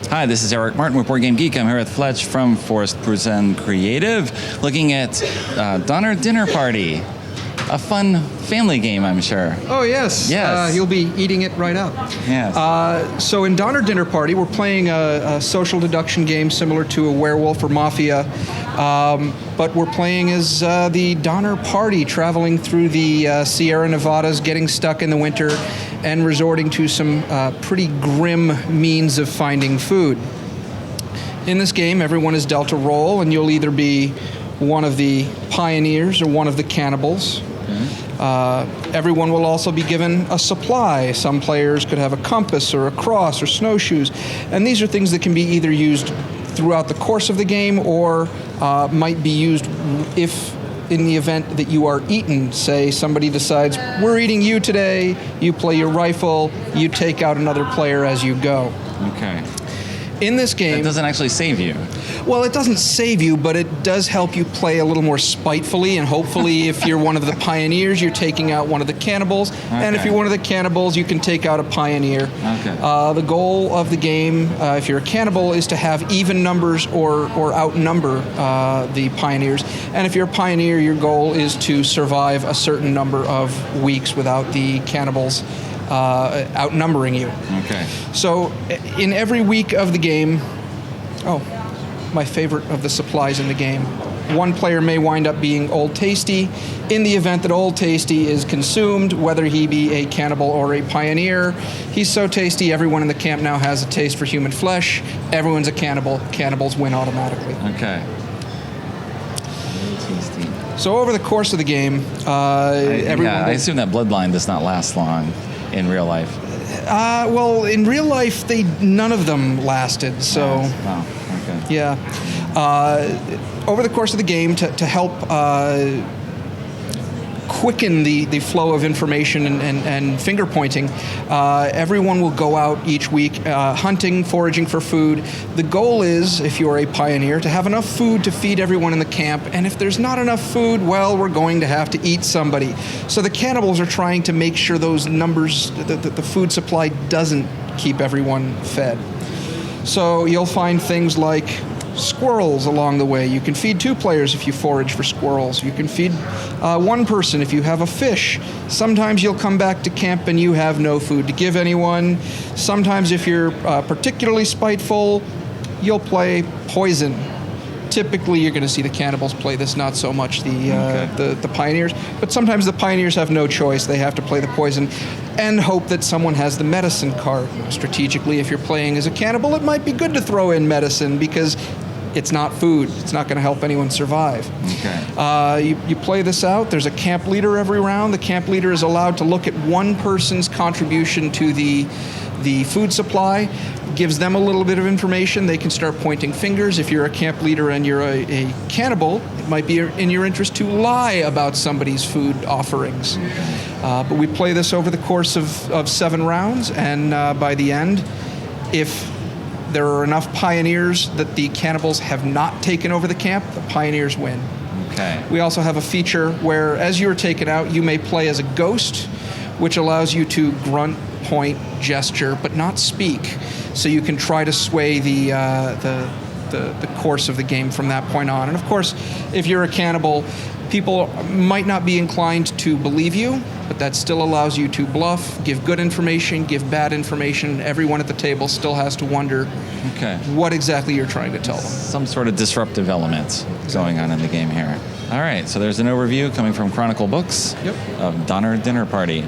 Hi, this is Eric Martin with Board Game Geek. I'm here with Fletch from Forest Present Creative, looking at Donner Dinner Party. A fun family game, I'm sure. Oh, yes. Yes. You'll be eating it right up. Yes. So in Donner Dinner Party, we're playing a social deduction game similar to a werewolf or mafia, but we're playing as the Donner Party, traveling through the Sierra Nevadas, getting stuck in the winter, and resorting to some pretty grim means of finding food. In this game, everyone is dealt a role, and you'll either be one of the pioneers or one of the cannibals. Everyone will also be given a supply. Some players could have a compass or a cross or snowshoes, and these are things that can be either used throughout the course of the game or might be used if in the event that you are eaten. Say somebody decides, we're eating you today, you play your rifle, you take out another player as you go. Okay. In this game... It doesn't actually save you. Well, it doesn't save you, but it does help you play a little more spitefully, and hopefully if you're one of the pioneers, you're taking out one of the cannibals, and if you're one of the cannibals, you can take out a pioneer. Okay. The goal of the game, if you're a cannibal, is to have even numbers or outnumber the pioneers, and if you're a pioneer, your goal is to survive a certain number of weeks without the cannibals outnumbering you. Okay. So in every week of the game, my favorite of the supplies in the game, one player may wind up being Old Tasty. In the event that Old Tasty is consumed, whether he be a cannibal or a pioneer, he's so tasty, everyone in the camp now has a taste for human flesh. Everyone's a cannibal. Cannibals win automatically. Okay. Tasty. So over the course of the game, everyone... I assume that bloodline does not last long in real life. Well, in real life, none of them lasted, so... Wow, okay. Yeah. Over the course of the game, to help quicken the flow of information and finger pointing, everyone will go out each week hunting, foraging for food. The goal is, if you're a pioneer, to have enough food to feed everyone in the camp, and if there's not enough food, well, we're going to have to eat somebody. So the cannibals are trying to make sure those numbers, the food supply doesn't keep everyone fed. So you'll find things like squirrels along the way. You can feed 2 players if you forage for squirrels. You can feed 1 person if you have a fish. Sometimes you'll come back to camp and you have no food to give anyone. Sometimes if you're particularly spiteful, you'll play poison. Typically, you're going to see the cannibals play this, not so much the pioneers. But sometimes the pioneers have no choice. They have to play the poison and hope that someone has the medicine card. Strategically, if you're playing as a cannibal, it might be good to throw in medicine because it's not food. It's not going to help anyone survive. Okay. You play this out. There's a camp leader every round. The camp leader is allowed to look at one person's contribution to the food supply, gives them a little bit of information. They can start pointing fingers. If you're a camp leader and you're a cannibal, it might be in your interest to lie about somebody's food offerings. But we play this over the course of 7 rounds, and by the end, if there are enough pioneers that the cannibals have not taken over the camp, the pioneers win. Okay. We also have a feature where, as you're taken out, you may play as a ghost, which allows you to grunt, point, gesture, but not speak. So you can try to sway the course of the game from that point on. And of course, if you're a cannibal, people might not be inclined to believe you, but that still allows you to bluff, give good information, give bad information. Everyone at the table still has to wonder what exactly you're trying to tell them. Some sort of disruptive element going on in the game here. All right, so there's an overview coming from Chronicle Books of Donner Dinner Party.